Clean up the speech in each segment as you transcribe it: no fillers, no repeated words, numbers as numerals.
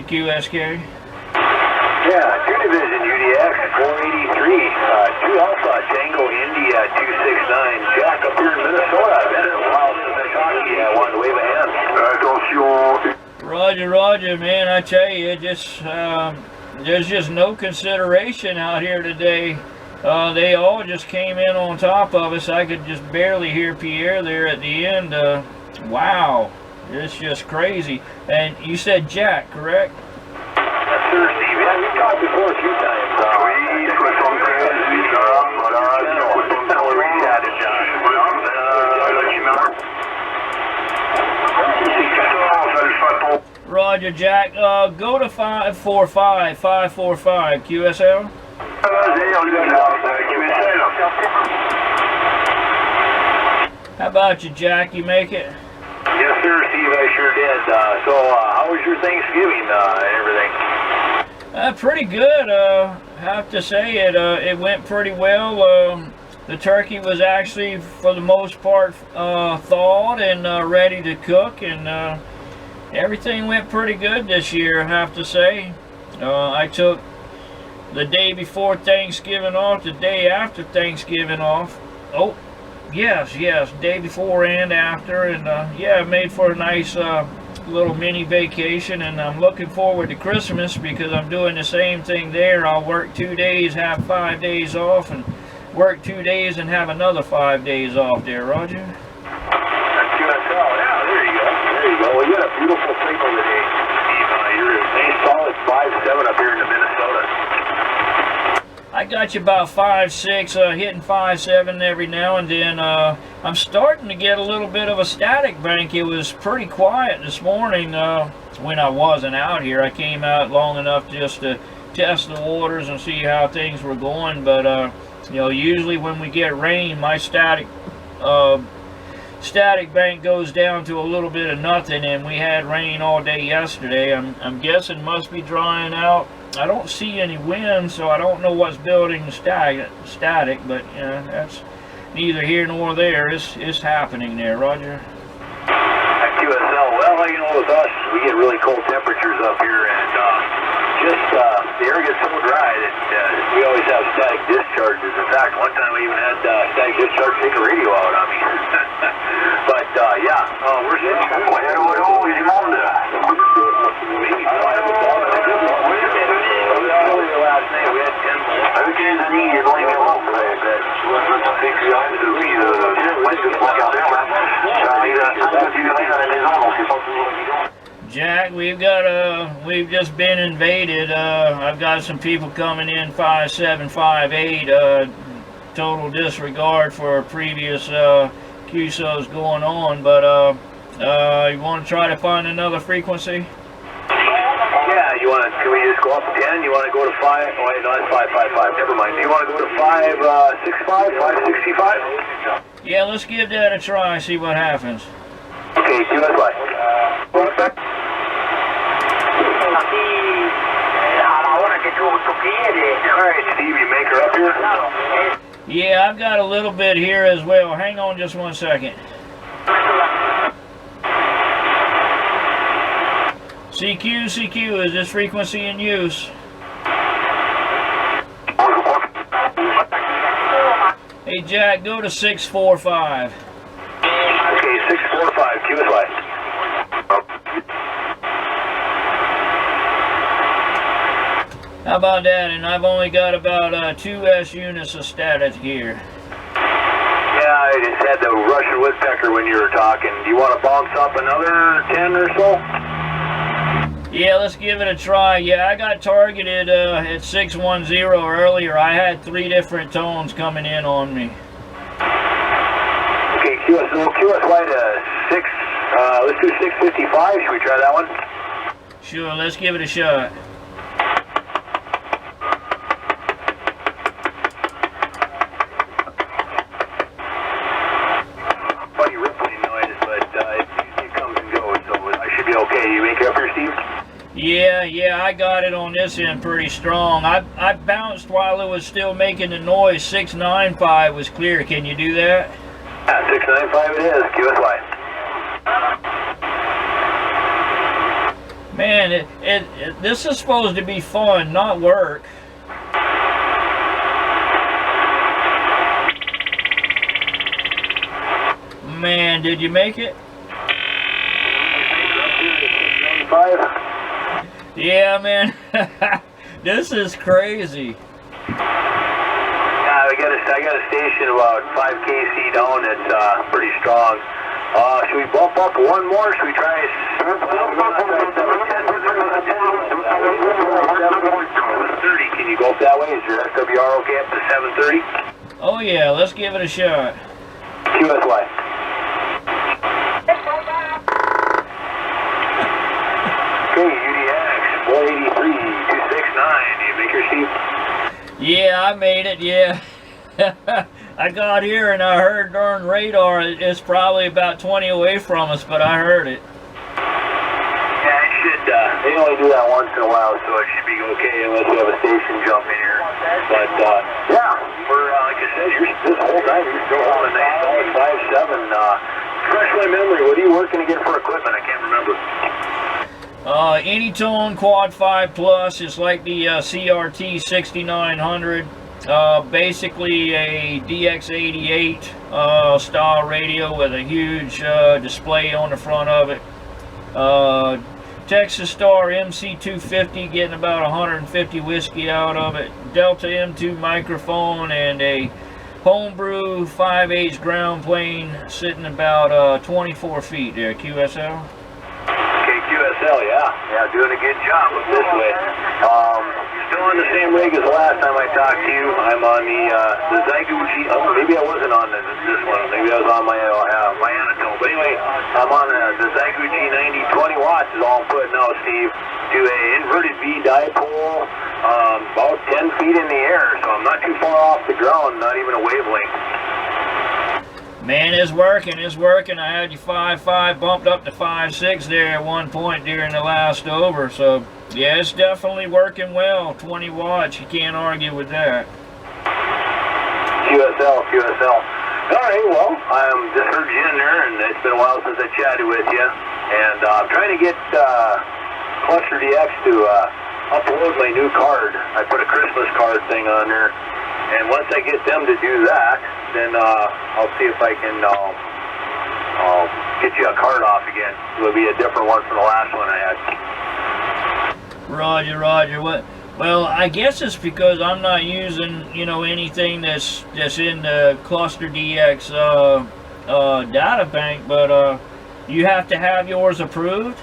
ahead, QSK. Yeah, 2 Division UDX 483, 2 Alpha Tango India 269. Jack up here in Minnesota. I've been in a while since I talked to you. I wanted to wave a hand. Roger, Roger, man. I tell you, there's just no consideration out here today. They all just came in on top of us. I could just barely hear Pierre there at the end. Wow, it's just crazy. And you said Jack, correct? Yes, sir, Steve. Yeah, we've talked before a few times. Roger, Jack. Go to 545 QSL. How about you, Jack? You make it? Yes, sir, Steve. I sure did. How was your Thanksgiving and everything? Pretty good. Have to say it went pretty well. The turkey was actually, for the most part, thawed and ready to cook, and everything went pretty good this year, I have to say. I took the day before Thanksgiving off, the day after Thanksgiving off. Oh, yes, day before and after, and yeah, it made for a nice little mini vacation, and I'm looking forward to Christmas because I'm doing the same thing there. I'll work 2 days, have 5 days off, and work 2 days and have another 5 days off there, Roger. That's QSL. Yeah, there you go. Well, you had a beautiful signal today, Steve. You're a nice solid 5.7 up here in Minnesota. I got you about 5.6, hitting 5.7 every now and then. I'm starting to get a little bit of a static bank. It was pretty quiet this morning when I wasn't out here. I came out long enough just to test the waters and see how things were going, but you know, usually when we get rain, my static bank goes down to a little bit of nothing, and we had rain all day yesterday. I'm guessing must be drying out. I don't see any wind, so I don't know what's building the static, but you know, that's neither here nor there. It's happening there, Roger. At QSL, well, you know, with us, we get really cold temperatures up here, and the air gets so dry that we always have static discharges. In fact, one time we even had static discharge take a radio out on me. But yeah, we're maybe last night we had 10 Jack, we've just been invaded. I've got some people coming in 5.7, 5.8. Total disregard for previous QSOs going on, but you want to try to find another frequency? Yeah, can we just go up 10? You want to go to 5? Oh, wait, no, that's 555. Never mind. Do you want to go to 565, 565? Yeah, let's give that a try, see what happens. Okay, QSY. Alright, Steve, you make her up here? Yeah, I've got a little bit here as well. Hang on just 1 second. CQ, is this frequency in use? Hey Jack, go to 645. Okay, 645, QSY. How about that? And I've only got about 2 S units of static here. Yeah, I just had the Russian woodpecker when you were talking. Do you want to bounce up another 10 or so? Yeah, let's give it a try. Yeah, I got targeted at 610 earlier. I had 3 different tones coming in on me. Okay, QSY to 6, let's do 655. Should we try that one? Sure, let's give it a shot. Funny rippling noise, but it usually comes and goes, so I should be okay. You make it up here, Steve? Yeah, I got it on this end pretty strong. I bounced while it was still making the noise. 695 was clear. Can you do that? Yeah, 695 it is. QSY. Man, this is supposed to be fun, not work. Man, did you make it? 5. Yeah, man. This is crazy. Yeah, I got a station about 5 kc down that's pretty strong. Should we bump up one more? Should we try 730? Can you go up that way? Is your SWR okay up to 730? Oh yeah, let's give it a shot. QSY. Okay, UDX 183 269. Do you make your seat? Yeah, I made it, yeah. I got here and I heard darn radar. It's probably about 20 away from us, but I heard it. Yeah, it should, they only do that once in a while, so it should be okay unless you have a station jump in here. But, yeah, we're, like I said, this whole time you're still on a nice solid 5.7. Refresh my memory, what are you working to get for equipment? I can't remember. Anytone Quad 5 Plus is like the CRT 6900. Basically a DX88 style radio with a huge display on the front of it. Texas Star MC250, getting about 150 whiskey out of it. Delta M2 microphone and a homebrew 5/8 ground plane sitting about 24 feet there. QSL. QSL, yeah, doing a good job with this way. Still on the same rig as the last time I talked to you. I'm on the Zyguchi. Oh, maybe I wasn't on this one. Maybe I was on my Anatone. But anyway, I'm on the Zyguchi 90 20 watts is all I'm putting out, Steve. Do a inverted V dipole, about 10 feet in the air, so I'm not too far off the ground, not even a wavelength. Man, it's working, it's working. I had you 5.5 bumped up to 5.6 there at one point during the last over. So, yeah, it's definitely working well. 20 watts, you can't argue with that. QSL. All right, well, I just heard you in there, and it's been a while since I chatted with you. And I'm trying to get Cluster DX to upload my new card. I put a Christmas card thing on there. And once I get them to do that, then I'll see if I can get you a card off again. It'll be a different one from the last one I had. Roger. Well, I guess it's because I'm not using, anything that's in the Cluster DX data bank, but you have to have yours approved.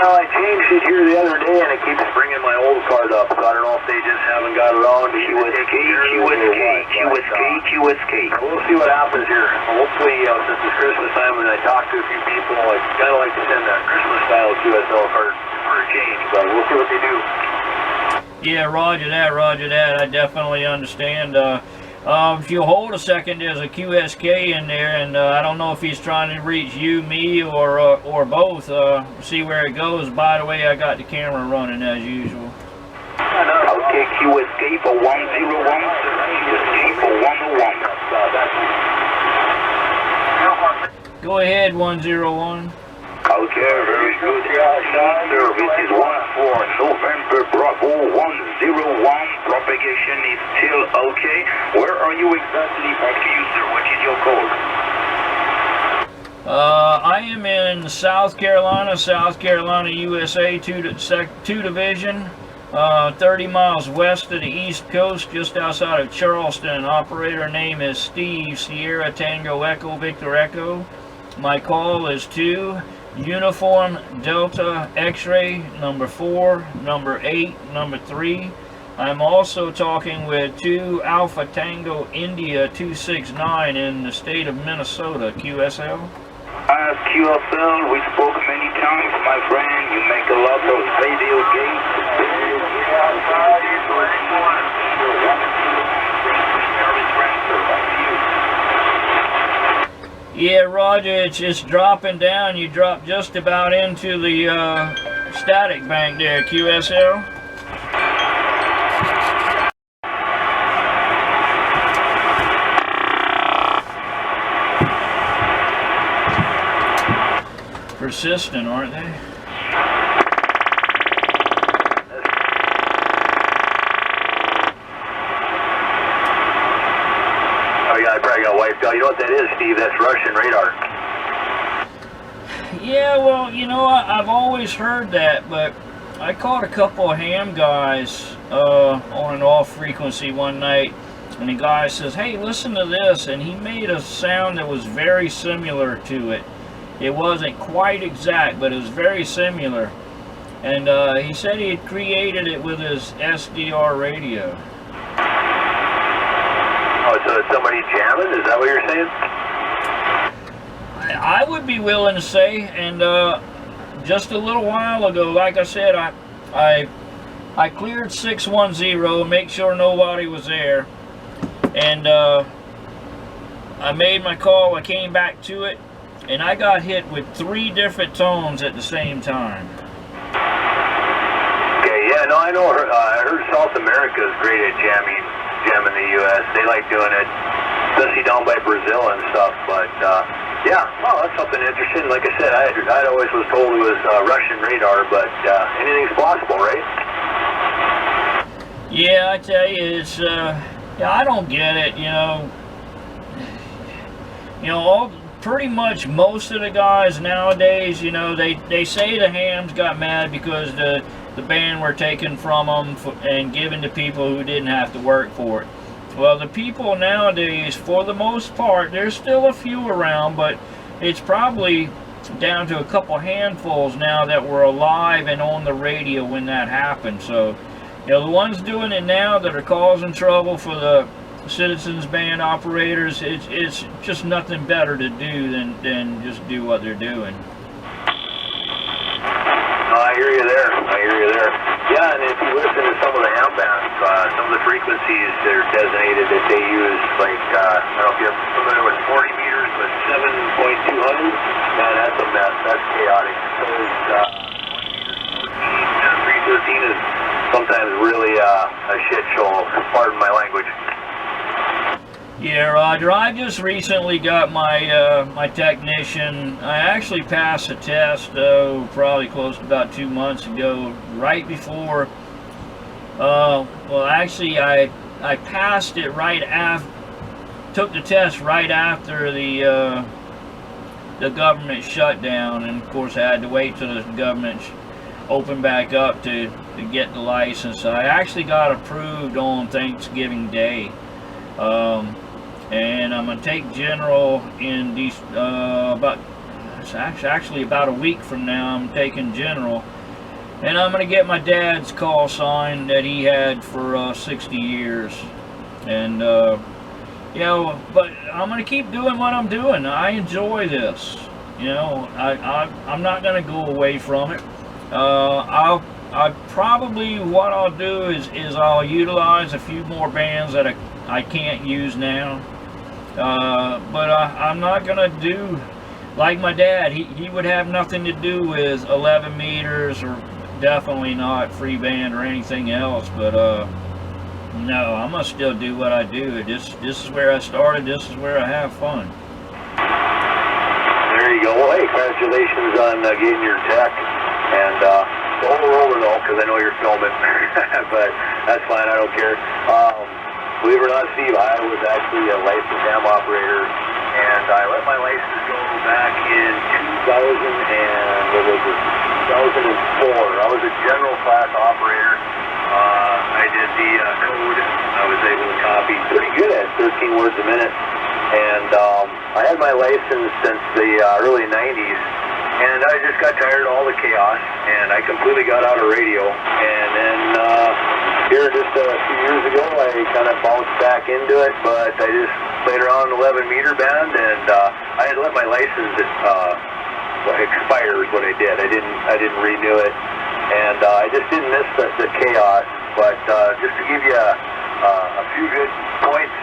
Well, I changed it here the other day, and it keeps bringing my old card up, so I don't know if they just haven't got around to QSK. We'll see what happens here. Hopefully, since it's Christmas time and I talked to a few people, I'd kind of like to send a Christmas-style QSL card for a change, but we'll see what they do. Yeah, roger that. I definitely understand. If you hold a second, there's a QSK in there, and I don't know if he's trying to reach you, me, or both. See where it goes. By the way, I got the camera running as usual. Okay, QSK for 101. QSK for 101. Go ahead, 101. Okay, very good. Service is 14 November Bravo 101. Propagation is still okay. Where are you exactly? Back to you, sir. What is your code? I am in South Carolina, USA, 2 Division, 30 miles west of the East Coast, just outside of Charleston. Operator name is Steve, Sierra Tango Echo Victor Echo. My call is 2 Uniform Delta X-ray number 4, number 8, number 3. I'm also talking with 2 Alpha Tango India 269 in the state of Minnesota. QSL? QSL, we spoke many times, my friend. You make a lot of radio games. Yeah, roger, it's just dropping down. You drop just about into the static bank there, QSL. Persistent, aren't they? you know what that is, Steve? That's Russian radar. Yeah, well, you know, I've always heard that, but I caught a couple of ham guys on an off frequency one night, and the guy says, hey, listen to this, and he made a sound that was very similar to it. It wasn't quite exact, but it was very similar. And he said he had created it with his SDR radio. Oh, so it's somebody jamming? Is that what you're saying? I would be willing to say, and just a little while ago, like I said, I cleared 610, make sure nobody was there, and I made my call. I came back to it, and I got hit with 3 different tones at the same time. Okay, yeah, no, I know. I heard South America is great at jamming the U.S. They like doing it, especially down by Brazil and stuff. But yeah, well, that's something interesting. Like I said, I always was told it was Russian radar, but anything's possible, right? Yeah, I tell you, it's yeah, I don't get it. Pretty much most of the guys nowadays, they say the hams got mad because the band were taken from them and given to people who didn't have to work for it. Well, the people nowadays, for the most part, there's still a few around, but it's probably down to a couple handfuls now that were alive and on the radio when that happened. So, the ones doing it now that are causing trouble for the citizens band operators, it's just nothing better to do than just do what they're doing. No, I hear you there. Yeah, and if you listen to some of the ham bands, some of the frequencies that are designated that they use, like, I don't know if you're familiar with 40 meters, but 7.200, man, that's a mess. That's chaotic. So is 313 is sometimes really a shit show, pardon my language. Yeah, Roger, I just recently got my my technician. I actually passed a test, probably close to about 2 months ago, right before, well, actually, I passed it right after, took the test right after the government shutdown, and of course I had to wait till the government opened back up to get the license. I actually got approved on Thanksgiving Day. And I'm going to take general in these, actually about a week from now. I'm taking general, and I'm going to get my dad's call sign that he had for 60 years. And but I'm going to keep doing what I'm doing. I enjoy this. I'm not going to go away from it. What I'll do is I'll utilize a few more bands that I can't use now. But I'm not gonna do like my dad. He would have nothing to do with 11 meters, or definitely not free band or anything else. But no, I'm gonna still do what I do. This is where I started. This is where I have fun. There you go. Well, hey, congratulations on getting your tech, and don't roll it all, because I know you're filming. But that's fine. I don't care. Believe it or not, Steve, I was actually a licensed ham operator, and I let my license go back in 2004. I was a general class operator. I did the code. I was able to copy pretty good at 13 words a minute, and I had my license since the early 90s, and I just got tired of all the chaos, and I completely got out of radio, and then here just a few years ago, I kind of bounced back into it, but I just played around 11 meter band, and I had let my license expire is what I did. I didn't renew it, and I just didn't miss the chaos. But just to give you a few good points,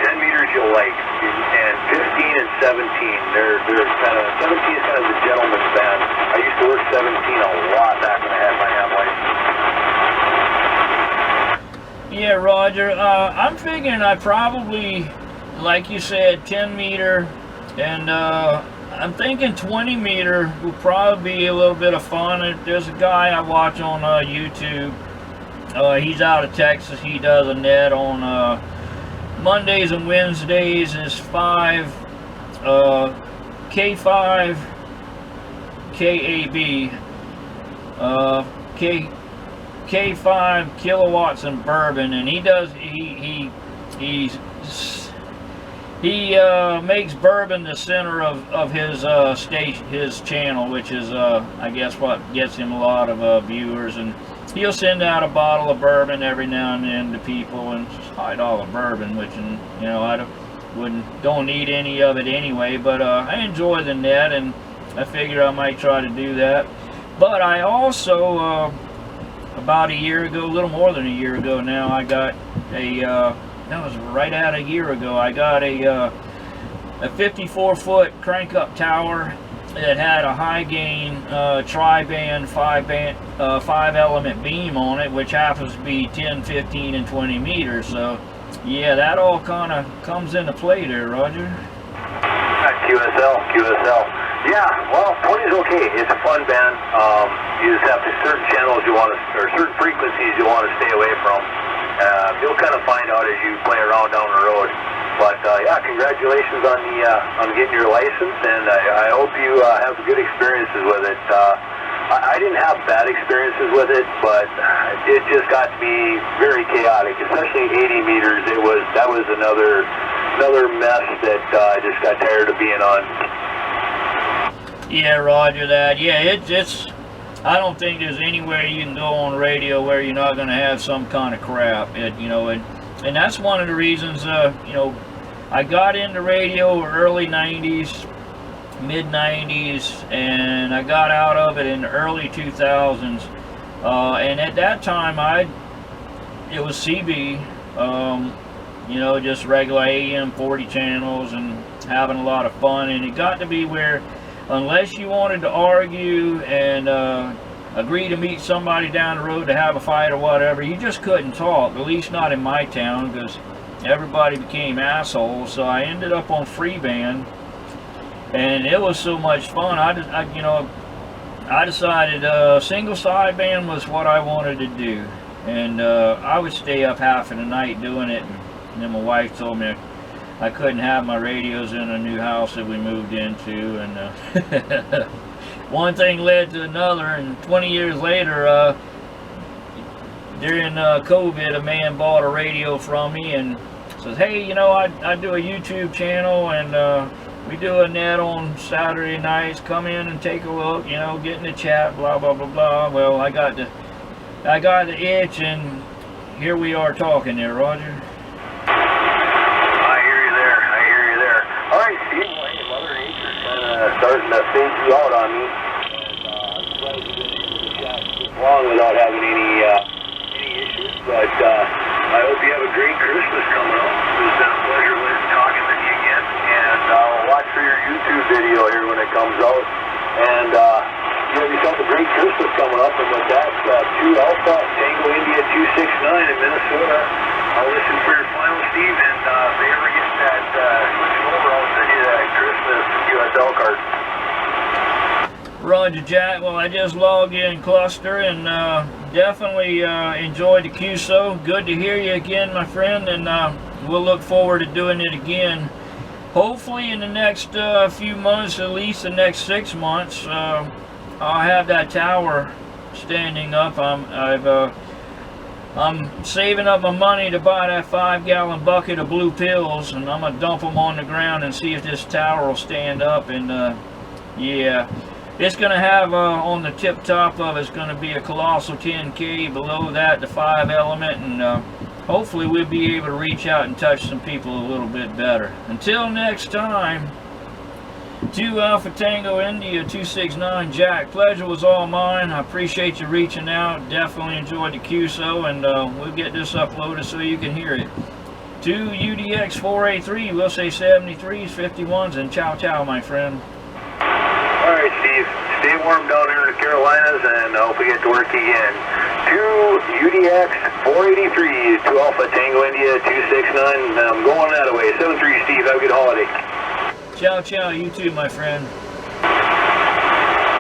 10 meters you'll like, and 15 and 17. They're kind of 17 is kind of the gentleman's band. I used to work 17 a lot back when I had my ham license. Yeah, Roger. I'm figuring I probably, like you said, 10 meter, and I'm thinking 20 meter will probably be a little bit of fun. There's a guy I watch on YouTube. He's out of Texas. He does a net on Mondays and Wednesdays is 5 K5 KAB, K5 kilowatts in bourbon, and he makes bourbon the center of his station, his channel, which is I guess what gets him a lot of viewers. And he'll send out a bottle of bourbon every now and then to people, and it's $5 bourbon, which, you know, I don't need any of it anyway. But I enjoy the net, and I figured I might try to do that. But I also about a year ago, a little more than a year ago now, I got a that was right at a year ago, I got a 54-foot crank-up tower that had a high gain tri-band 5-element beam on it, which happens to be 10, 15, and 20 meters. So yeah, that all kind of comes into play there, Roger. QSL. Yeah, well, 20 is okay. It's a fun band. You just have to, certain channels you want to, or certain frequencies you want to stay away from. You'll kind of find out as you play around down the road. But yeah, congratulations on getting your license, and I hope you have good experiences with it. I didn't have bad experiences with it, but it just got to be very chaotic, especially 80 meters. That was another mess that I just got tired of being on. Yeah, Roger that. Yeah, it's I don't think there's anywhere you can go on radio where you're not going to have some kind of crap. You know, and that's one of the reasons, you know, I got into radio early 90s, mid 90s, and I got out of it in the early 2000s. And at that time, it was CB, you know, just regular AM 40 channels, and having a lot of fun. And it got to be where, unless you wanted to argue and agree to meet somebody down the road to have a fight or whatever, you just couldn't talk, at least not in my town, because everybody became assholes. So I ended up on free band, and it was so much fun. You know, I decided single sideband was what I wanted to do, and I would stay up half of the night doing it. And then my wife told me I couldn't have my radios in a new house that we moved into, and one thing led to another, and 20 years later, during COVID, a man bought a radio from me and says, hey, you know, I do a YouTube channel, and we do a net on Saturday nights. Come in and take a look, you know, get in the chat, blah, blah, blah, blah. Well, I got the itch, and here we are talking there, Roger. Alright, Steve, my mother nature's kind of starting to phase you out on me. And I'm glad you've been able to chat this long without having any issues. But I hope you have a great Christmas coming up. It's been a pleasure talking with you again. And I'll watch for your YouTube video here when it comes out. And you have yourself a great Christmas coming up. And with that, 2 Alpha Tango India 269 in Minnesota. I'll listen for your final, Steve, and if they ever get that switching over, I'll send you that Christmas QSL card. Roger, Jack. Well, I just logged in Cluster, and definitely enjoyed the QSO. Good to hear you again, my friend, and we'll look forward to doing it again. Hopefully in the next few months, at least the next 6 months, I'll have that tower standing up. I'm saving up my money to buy that 5-gallon bucket of blue pills, and I'm gonna dump them on the ground and see if this tower will stand up. And yeah, it's gonna have on the tip top of it's gonna be a colossal 10K. Below that, the 5-element, and hopefully we'll be able to reach out and touch some people a little bit better. Until next time, 2 Alpha Tango India 269 Jack. Pleasure was all mine. I appreciate you reaching out. Definitely enjoyed the QSO, and we'll get this uploaded so you can hear it. 2 UDX 4A3, we'll say 73s, 51s, and ciao ciao, my friend. Alright, Steve. Stay warm down there in the Carolinas, and I hope we get to work again. 2 UDX 483, 2 Alpha Tango India 269. I'm going that way. 73, Steve. Have a good holiday. Ciao, ciao, you too, my friend.